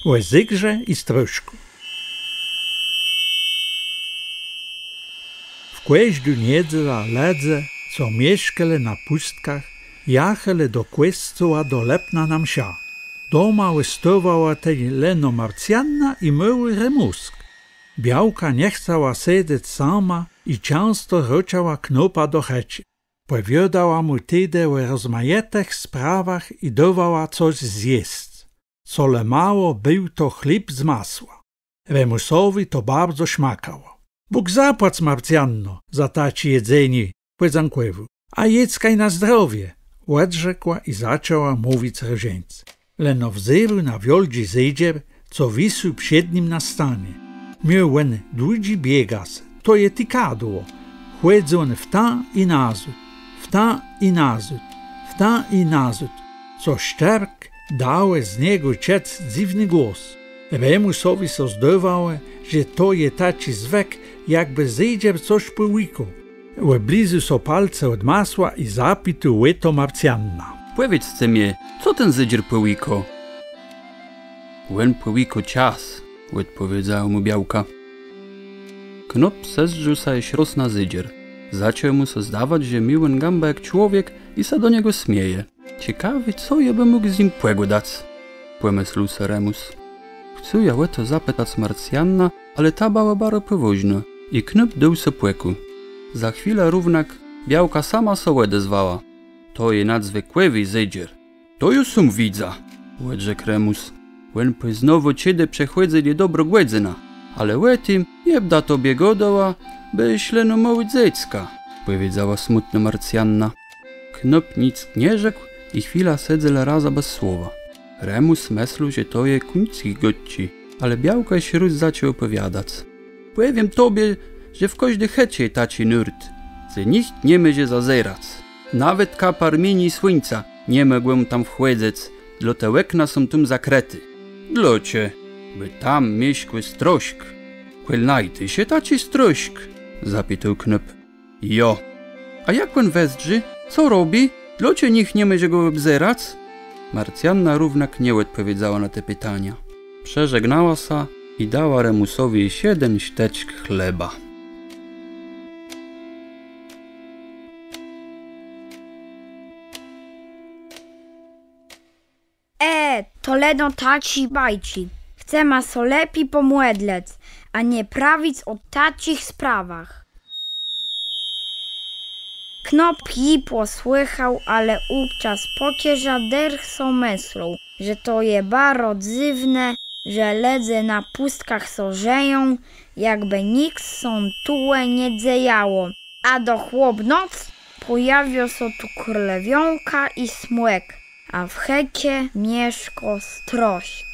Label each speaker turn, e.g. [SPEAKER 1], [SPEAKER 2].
[SPEAKER 1] o zygrze i stróżku. W każdą niedzielę ledze, co mieszkali na pustkach, jechali do Kłescowa do Lepna na msza. Doma wystawała tej Leno Marcjanna i mały Remusk. Białka nie chciała siedzieć sama i często rzucała Knopa do checi. Powiadała mu tedy o rozmaitych sprawach i dawała coś zjeść. Co le mało był to chleb z masła. Remusowi to bardzo szmakało. Bóg zapłać, Marcjanno, za tacie jedzenie, podziękował. A jedz na zdrowie, odrzekła i zaczęła mówić różeńcy. Leno wzywał na wioldzie zejdzier, co wisił przed nim na stanie. Miał on długi biegas, to je tykadło. Chodził on w tam i nazad, w tam i nazad, w tam i nazad, co szczerk dały z niego ciec dziwny głos. Remusowi so zdawało, że to je taci zwek, jakby zejdzier coś połykał. Oblizył so palce od masła i zapytał to Marcjanna.
[SPEAKER 2] Powiedzcie mi, co ten zejdzier połyko? Wen połyko cias, odpowiedziała mu Białka. Knop zezrzył się śros na zejdzier. Zaczął mu się zdawać, że miły gamba jak człowiek i se do niego śmieje. Ciekawy, co ja by mógł z nim dać, pomyślał se Remus. Chcę ja to zapytać Marcjanna, ale ta była bardzo powoźna i Knop dał se płeku. Za chwilę równak Białka sama se odezwała. To je nadzwykły zejdzier. To już sum widza, odrzekł Remus. Wen po znowu ciebie przechodzili dobro głedzina, ale łetim jebda tobie godoła, by śleno mały dziecka, powiedziała smutna Marcjanna. Knop nic nie rzekł i chwila sedzela raza bez słowa. Remus myślał, że to je kuńckich gości, ale Białka się już zaczął opowiadać. Powiem tobie, że w każdej checie taci nurt, że nikt nie może zazerać. Nawet kapar mini słońca nie mogłem tam wchodzić, dla te łekna są tam zakrety. Dlacie, by tam mieszkły strośk. Kwelnajty się taci strośk, zapytał Knop. Jo. A jak on wezdrzy? Co robi? Dlacie nikt nie może go obzerać? Marcjanna równak nie odpowiedziała na te pytania. Przeżegnała się i dała Remusowi 7 śteczk chleba.
[SPEAKER 3] To leno taci bajci. Chce ma so lepiej pomłedlec, a nie prawić o tacich sprawach. Knop ji posłychał, ale upczas pokierza derch so myślał, że to je baro dziwne, że ledze na pustkach so żeją, jakby nikt są tułe nie dziejało. A do chłop noc pojawił się tu królewionka i smłek, a w checie mieszko strośk.